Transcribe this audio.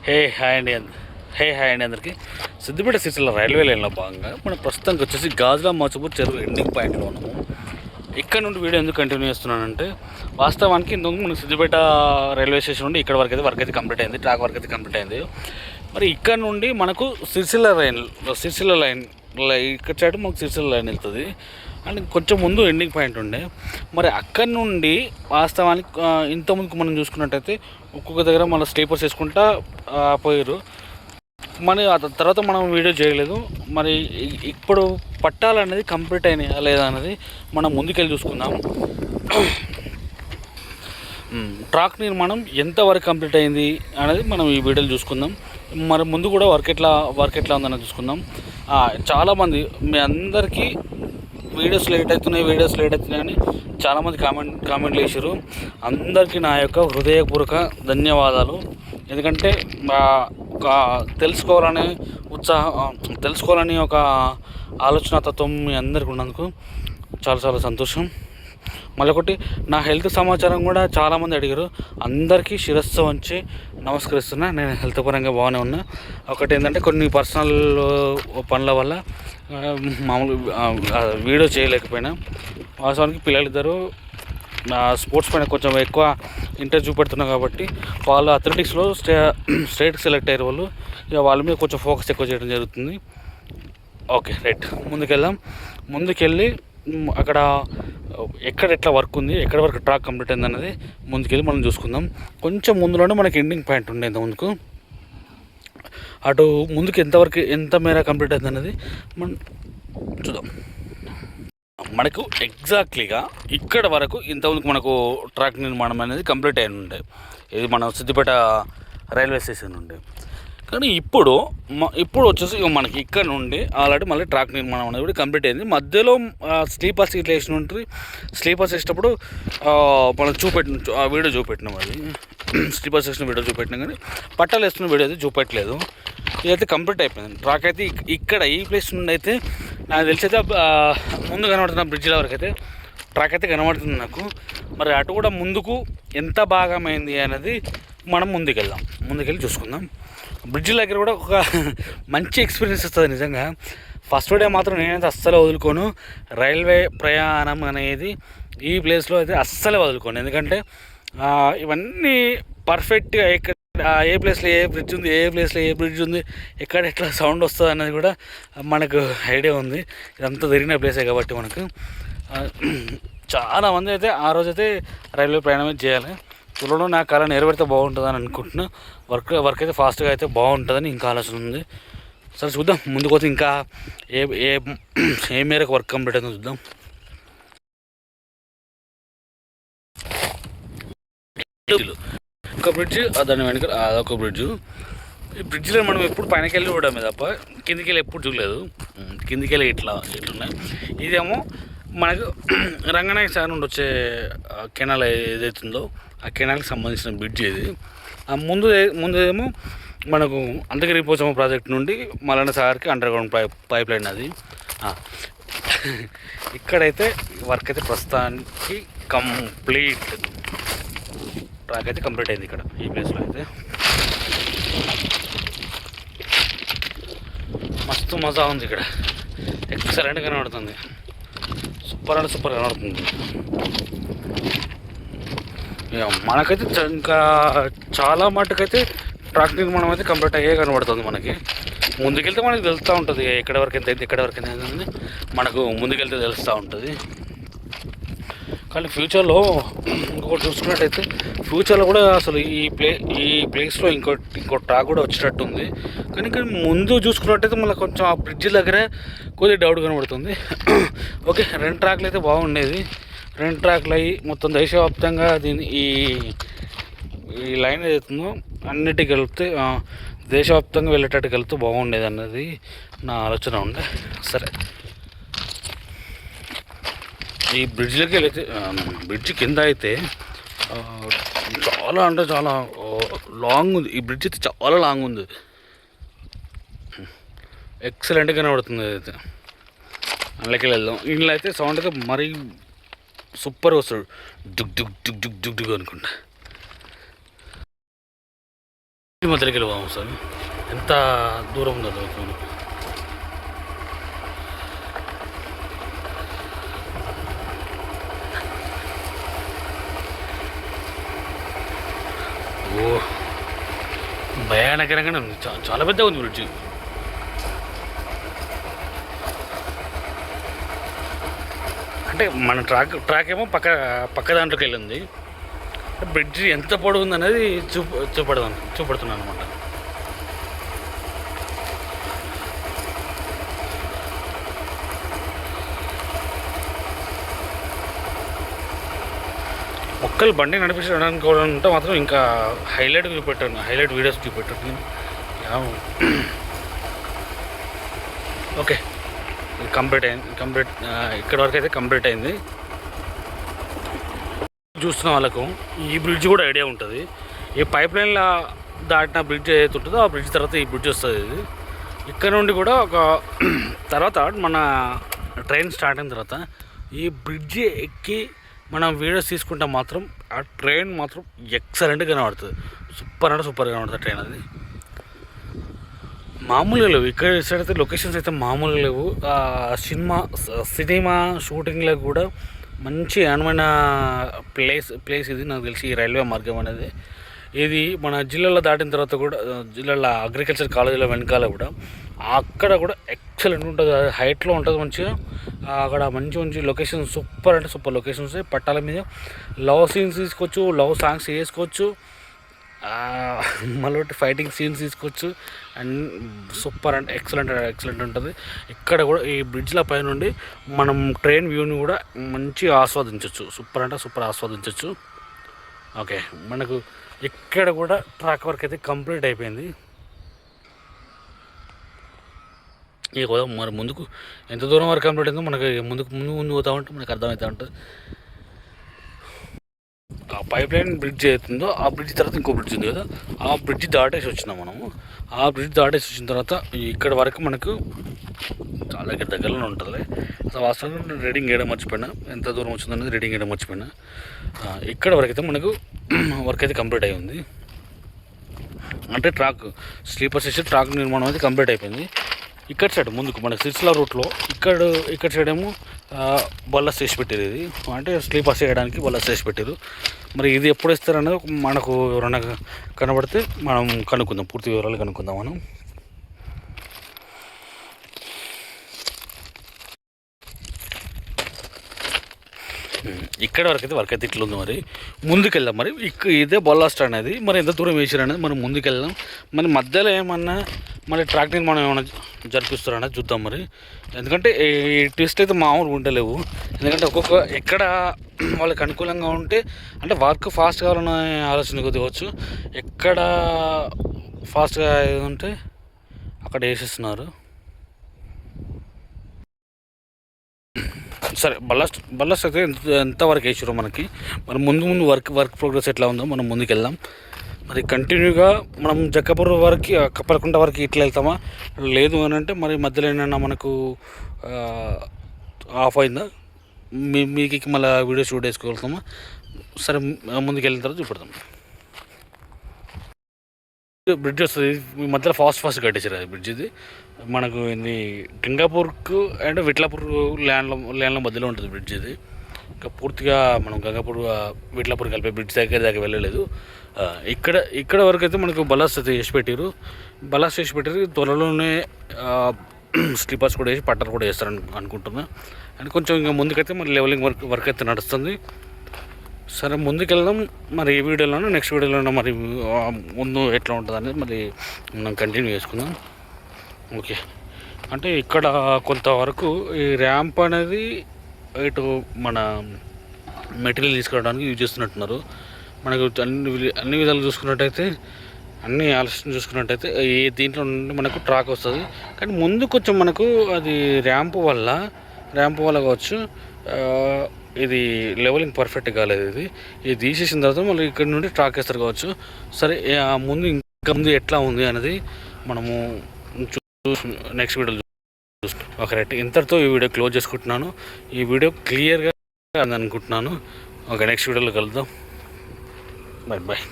Hey hi అండి hi అండి అందరికీ. సిద్దిపేట సిటీలో రైల్వే లైన్లో భాగంగా మనం ప్రస్తుతానికి వచ్చేసి గాజుల మోచపూర్ చెరువు ఎండింగ్ పాయింట్లో ఉన్నాము. ఇక్కడ నుండి వీడియో ఎందుకు కంటిన్యూ చేస్తున్నానంటే, వాస్తవానికి ఇంతకు మన సిద్దిపేట రైల్వే స్టేషన్ నుండి ఇక్కడ వరకు అయితే వర్క్ అయితే కంప్లీట్ అయింది, ట్రాక్ వర్క్ అయితే కంప్లీట్ అయింది. మరి ఇక్కడ నుండి మనకు సిరిసిల్ల లైన్ ఇక్కడ సైడ్ మనకు సిరిసిల్ల లైన్ వెళ్తుంది అండ్ కొంచెం ముందు ఎండింగ్ పాయింట్ ఉండే. మరి అక్కడి నుండి వాస్తవానికి ఇంతకుముందుకు మనం చూసుకున్నట్టయితే ఒక్కొక్క దగ్గర మన స్లీపర్స్ వేసుకుంటా పోయారు. మరి ఆ తర్వాత మనం వీడియో చేయలేదు. మరి ఇప్పుడు పట్టాలు అనేది కంప్లీట్ అయినాయా లేదా అనేది మనం ముందుకెళ్ళి చూసుకుందాం. ట్రాక్ నిర్మాణం ఎంతవరకు కంప్లీట్ అయింది అనేది మనం ఈ వీడియోలో చూసుకుందాం. మరి ముందు కూడా వర్క్ ఎట్లా ఉందన్నది చూసుకుందాం. చాలామంది మీ అందరికీ వీడియోస్ లేట్ అవుతున్నాయి అని చాలామంది కామెంట్లు వేసారు. అందరికీ నా యొక్క హృదయపూర్వక ధన్యవాదాలు. ఎందుకంటే ఒక తెలుసుకోవాలని ఒక ఆలోచనాతత్వం మీ అందరికీ ఉన్నందుకు చాలా సంతోషం. మళ్ళీ ఒకటి, నా హెల్త్ సమాచారం కూడా చాలామంది అడిగారు. అందరికీ శిరస్సు వంచి నమస్కరిస్తున్నా. నేను హెల్త్ పరంగా బాగానే ఉన్నా. ఒకటి ఏంటంటే కొన్ని పర్సనల్ పనుల వల్ల మామూలు వీడియో చేయలేకపోయినా. వాస్తవానికి పిల్లలిద్దరూ స్పోర్ట్స్ పైన కొంచెం ఎక్కువ ఇంట్రెస్ట్ చూపెడుతున్నారు కాబట్టి వాళ్ళు అథ్లెటిక్స్లో స్టేట్కి సెలెక్ట్ అయ్యారు. వాళ్ళు ఇక వాళ్ళ మీద కొంచెం ఫోకస్ ఎక్కువ చేయడం జరుగుతుంది. ఓకే రైట్, ముందుకెళ్ళి అక్కడ ఎట్లా వర్క్ ఉంది, ఎక్కడ వరకు ట్రాక్ కంప్లీట్ అయింది అన్నది ముందుకెళ్ళి మనం చూసుకుందాం. కొంచెం ముందులోనే మనకి ఎండింగ్ పాయింట్ ఉండే ముందుకు. అటు ముందుకు ఎంత మేర కంప్లీట్ అయింది అన్నది మనం చూద్దాం. మనకు ఎగ్జాక్ట్లీగా ఇక్కడ వరకు ఇంతకుముందుకు మనకు ట్రాక్ నిర్మాణం అనేది కంప్లీట్ అయి ఉండే. ఇది మన సిద్దిపేట రైల్వే స్టేషన్ నుండి. కానీ ఇప్పుడు వచ్చేసి మనకి ఇక్కడ నుండి ఆల్రెడీ మళ్ళీ ట్రాక్ నిర్మాణం అనేది కూడా కంప్లీట్ అయింది. మధ్యలో స్లీపర్ సీట్లు వేసిన ఉంటుంది. స్లీపర్స్ వేసేటప్పుడు మనం వీడియో చూపెట్టినాం. అది స్లీపర్స్ వేసిన వీడియో చూపెట్టినాం, కానీ పట్టాలు వేస్తున్న వీడియో అయితే చూపెట్టలేదు. ఇదైతే కంప్లీట్ అయిపోయింది. ట్రాక్ అయితే ఇక్కడ ఈ ప్లేస్ నుండి అయితే నాకు తెలిసి అయితే ముందు కనబడుతున్న బ్రిడ్జిల వరకు అయితే ట్రాక్ అయితే కనబడుతుంది నాకు. మరి అటు కూడా ముందుకు ఎంత భాగమైంది అనేది మనం ముందుకెళ్ళి చూసుకుందాం. బ్రిడ్జ్ దగ్గర కూడా ఒక మంచి ఎక్స్పీరియన్స్ వస్తుంది నిజంగా. ఫస్ట్ డే మాత్రం నేనైతే అస్సలు వదులుకోను. రైల్వే ప్రయాణం అనేది ఈ ప్లేస్లో అయితే అస్సలే వదులుకోను. ఎందుకంటే ఇవన్నీ పర్ఫెక్ట్గా ఏ ప్లేస్లో ఏ బ్రిడ్జ్ ఉంది, ఎక్కడ ఎట్లా సౌండ్ వస్తుంది అన్నది కూడా మనకు ఐడియా ఉంది. ఇదంతా జరిగిన ప్లేసే కాబట్టి మనకు చాలామంది అయితే ఆ రోజైతే రైల్వే ప్రయాణం చేయాలి. త్వరలో నా కాలం నెరవేరితే బాగుంటుందని అనుకుంటున్నా. వర్క్ అయితే ఫాస్ట్గా అయితే బాగుంటుందని ఇంకా ఆలోచన ఉంది. సరే చూద్దాం, ముందుకు పోతే ఇంకా ఏ మేరకు వర్క్ కంప్లీట్ అయిందో చూద్దాం. ఒక బ్రిడ్జ్, దాని వెనక అదొక బ్రిడ్జ్. ఈ బ్రిడ్జ్లో మనం ఎప్పుడు పైనకి వెళ్ళి చూడమే తప్ప కిందికి వెళ్ళి ఎప్పుడు చూడలేదు. కిందికి వెళ్ళి ఇట్లున్నాయి. ఇదేమో మనకు రంగనాయక సాగర్ నుండి వచ్చే కెనాల్ ఏదైతుందో ఆ కెనాల్కి సంబంధించిన బ్రిడ్జ్ ఇది. ముందేమో మనకు అంతగిరి పోచమ్మ ప్రాజెక్ట్ నుండి మల్లన్న సాగర్కి అండర్ గ్రౌండ్ పైప్ లైన్ అది. ఇక్కడైతే వర్క్ అయితే ప్రస్తుతానికి కంప్లీట్ ట్రాక్ అయితే కంప్లీట్ అయింది. ఇక్కడ ఈ ప్లేస్లో అయితే మస్తు మజా ఉంది. ఇక్కడ ఎక్సలెంట్గా కనబడుతుంది. సూపర్ కనబడుతుంది. మనకైతే ఇంకా చాలా మటుకైతే ట్రాక్ నిర్మాణం అయితే కంప్లీట్ అయ్యే కనబడుతుంది. మనకి ముందుకెళ్తే మనకి తెలుస్తూ ఉంటుంది ఎక్కడ వరకు ఎంత అయింది మనకు ముందుకెళ్తే తెలుస్తూ ఉంటుంది. కానీ ఫ్యూచర్లో ఇంకొకటి చూసుకున్నట్టయితే ఫ్యూచర్లో కూడా అసలు ఈ ప్లేస్లో ఇంకో ట్రాక్ కూడా వచ్చేటట్టు ఉంది. కానీ ముందు చూసుకున్నట్టయితే మళ్ళీ కొంచెం ఆ బ్రిడ్జ్ దగ్గరే కొద్దిగా డౌట్ కనబడుతుంది. ఓకే, 2 ట్రాక్లు అయితే బాగుండేది. 2 ట్రాక్లు అయ్యి మొత్తం దేశవ్యాప్తంగా ఈ లైన్ ఏదైతుందో అన్నిటికి వెళ్తే దేశవ్యాప్తంగా వెళ్ళేటట్టుకు వెళ్తే బాగుండేది అన్నది నా ఆలోచన ఉండే. సరే, ఈ బ్రిడ్జ్లోకి వెళ్తే బ్రిడ్జ్ కింద అయితే చాలా లాంగ్ ఉంది. ఈ బ్రిడ్జ్ అయితే చాలా లాంగ్ ఉంది. ఎక్సలెంట్గా కనబడుతుంది. అయితే అందులోకి వెళ్దాం. ఇంట్లో అయితే సౌండ్ అయితే మరీ సూపర్గా వస్తాడు. డుగ్ డుగ్ డుగ్ డుగ్ డుగ్ డుగ్ అనుకుంటా. ఈ మధ్యలోకి వెళ్ళిపోదాం సార్. ఎంత దూరం ఉందో చదువుతాను. ఓ భయానకరంగానే ఉంది, చాలా పెద్దగా ఉంది బ్రిడ్జ్. అంటే మన ట్రాక్ ఏమో పక్క దాంట్లోకి వెళ్ళింది. బ్రిడ్జ్ ఎంత పొడవు ఉంది అనేది చూపడుతున్నాను అనమాట. ఒక్కళ్ళు బండి నడిపించడానికి కూడా ఉంటే మాత్రం ఇంకా హైలైట్ వీడియోస్ చూపెట్టాను. ఓకే, కంప్లీట్ ఇక్కడ వరకు అయితే కంప్లీట్ అయింది. చూస్తున్న వాళ్ళకు ఈ బ్రిడ్జ్ కూడా ఐడియా ఉంటుంది. ఈ పైప్ లైన్లో దాటిన బ్రిడ్జ్ ఏదైతే ఉంటుందో ఆ బ్రిడ్జ్ తర్వాత ఈ బ్రిడ్జ్ వస్తుంది. ఇది ఇక్కడ నుండి కూడా ఒక తర్వాత మన ట్రైన్ స్టార్ట్ అయిన తర్వాత ఈ బ్రిడ్జ్ ఎక్కి మనం వీడియోస్ తీసుకుంటే మాత్రం ఆ ట్రైన్ మాత్రం ఎక్సలెంట్గా కనబడుతుంది. సూపర్గా కనబడుతుంది ట్రైన్. అది మామూలుగా లేవు ఇక్కడ సైడ్ అయితే లొకేషన్స్ అయితే మామూలుగా లేవు. సినిమా షూటింగ్లో కూడా మంచి అనుమైన ప్లేస్ ఇది నాకు తెలిసి ఈ రైల్వే మార్గం అనేది. ఇది మన జిల్లాలో దాటిన తర్వాత కూడా జిల్లాలో అగ్రికల్చర్ కాలేజీలో వెనకాల కూడా అక్కడ కూడా ఎక్సలెంట్ ఉంటుంది. హైట్లో ఉంటుంది మంచిగా. అక్కడ మంచి లొకేషన్స్ సూపర్ లొకేషన్స్. పట్టాల మీద లవ్ సీన్స్ తీసుకోవచ్చు, లవ్ సాంగ్స్ వేసుకోవచ్చు, మళ్ళీ ఫైటింగ్ సీన్స్ తీసుకోవచ్చు. అండ్ సూపర్ అంటే ఎక్సలెంట్ ఉంటుంది. ఇక్కడ కూడా ఈ బ్రిడ్జ్ల పై నుండి మనం ట్రైన్ వ్యూని కూడా మంచిగా ఆస్వాదించవచ్చు. సూపర్ ఆస్వాదించవచ్చు. ఓకే, మనకు ఇక్కడ కూడా ట్రాక్ వర్క్ అయితే కంప్లీట్ అయిపోయింది. ఇక మరి ముందుకు ఎంత దూరం వరకు కంప్లీట్ అయిందో మనకి ముందు పోతా ఉంటే మనకు అర్థమవుతూ ఉంటుంది. ఆ పైప్ లైన్ బ్రిడ్జ్ అవుతుందో ఆ బ్రిడ్జ్ తర్వాత ఇంకో బ్రిడ్జ్ ఉంది కదా, ఆ బ్రిడ్జ్ దాటేసి వచ్చినాం మనము. ఆ బ్రిడ్జ్ దాటేసి వచ్చిన తర్వాత ఇక్కడ వరకు మనకు చాలా దగ్గరలో ఉంటుంది. అసలు వాస్తవంగా రీడింగ్ వేయడం మర్చిపోయినా, ఎంత దూరం వచ్చిందనేది రీడింగ్ వేయడం మర్చిపోయినా. ఇక్కడ వరకు అయితే మనకు వర్క్ అయితే కంప్లీట్ అయి ఉంది. అంటే స్లీపర్ స్టేషన్ ట్రాక్ నిర్మాణం అయితే కంప్లీట్ అయిపోయింది. ఇక్కడ సైడ్ ముందుకు మన సిరిసిల్ల రూట్లో ఇక్కడ సైడ్ ఏమో బల్ల చేసి పెట్టారు. ఇది అంటే స్లీపర్స్ చేయడానికి బల్ల చేసి పెట్టారు. మరి ఇది ఎప్పుడు ఇస్తారు అనేది మనకు ఎవరైనా కనబడితే మనం కనుక్కుందాం, పూర్తి వివరాలు కనుక్కుందాం మనం. ఇక్కడ వరకు అయితే వర్క్ అయితే ఇట్లా ఉంది. మరి ముందుకెళ్దాం. మరి ఇదే బొల్లా స్టాండ్ అనేది మరి ఎంత దూరం వేసారు అనేది మనం ముందుకెళ్దాం. మరి మధ్యలో ఏమన్నా మళ్ళీ ట్రాక్ నిర్మాణం ఏమైనా జరిపిస్తారనేది చూద్దాం. మరి ఎందుకంటే ఈ ట్విస్ట్ అయితే మామూలుగా ఉండలేవు. ఎందుకంటే ఎక్కడ వాళ్ళకి అనుకూలంగా ఉంటే అంటే వర్క్ ఫాస్ట్ కావాలనే ఆలోచన కొద్దివచ్చు. ఎక్కడ ఫాస్ట్గా ఉంటే అక్కడ వేసేస్తున్నారు. సరే, బల్లాస్ట్ అయితే ఎంతవరకు వేసారో మనకి మరి ముందు వర్క్ ప్రోగ్రెస్ ఎట్లా ఉందో మనం ముందుకు వెళ్దాం. మరి కంటిన్యూగా మనం జక్కపూర్ వరకు కప్పలకుంట వరకు ఇట్లా వెళ్తామా, లేదు అని అంటే మరి మధ్యలో ఏమైనా మనకు ఆఫ్ అయిందా మీకు మళ్ళీ వీడియో షూట్ చేసుకోగలుగుతామా. సరే, ముందుకు వెళ్ళిన తర్వాత చూపెడతాం. బ్రిడ్జ్ వస్తుంది మీ మధ్యలో ఫాస్ట్ కట్టేసారు. అది బ్రిడ్జ్ ఇది మనకు ఇది గంగాపూర్కు అండ్ విట్లాపూర్ ల్యాండ్ల మధ్యలో ఉంటుంది బ్రిడ్జ్ ఇది. ఇంకా పూర్తిగా మనం గంగాపూర్ విట్లాపూర్ కలిపే బ్రిడ్జ్ దాకా వెళ్ళలేదు. ఇక్కడ వరకు అయితే మనకు బలాస్ అయితే వేసి పెట్టారు. త్వరలోనే స్లీపర్స్ కూడా వేసి పట్టర్ కూడా వేస్తారని అనుకుంటున్నా. అండ్ కొంచెం ఇంకా ముందుకైతే మరి లెవెలింగ్ వర్క్ అయితే నడుస్తుంది. సరే, ముందుకెళ్దాం. మరి ఈ వీడియోలోనూ నెక్స్ట్ వీడియోలోనూ మరి ముందు ఎట్లా ఉంటుంది అనేది మరి మనం కంటిన్యూ చేసుకుందాం. ఓకే, అంటే ఇక్కడ కొంతవరకు ఈ ర్యాంప్ అనేది ఇటు మన మెటీరియల్ తీసుకురావడానికి యూజ్ చేస్తున్నట్టున్నారు. మనకు అన్ని విధాలు చూసుకున్నట్టయితే అన్ని ఆలోచన చూసుకున్నట్టయితే ఈ దీంట్లో నుండి మనకు ట్రాక్ వస్తుంది. కానీ ముందు కొంచెం మనకు అది ర్యాంప్ వల్ల కావచ్చు ఇది లెవెలింగ్ పర్ఫెక్ట్ కాలేదు. ఇది తీసేసిన తర్వాత మళ్ళీ ఇక్కడ నుండి ట్రాక్ వేస్తారు కావచ్చు. సరే, ఇంకా ముందు ఎట్లా ఉంది అనేది మనము నెక్స్ట్ వీడియోలో చూస్తాం. Okay, right. ఇంతటితో ఈ వీడియో క్లోజ్ చేసుకుంటున్నాను. ఈ వీడియో క్లియర్గా అనుకుంటున్నాను. ఓకే, నెక్స్ట్ వీడియోలో కలుద్దాం. బాయ్.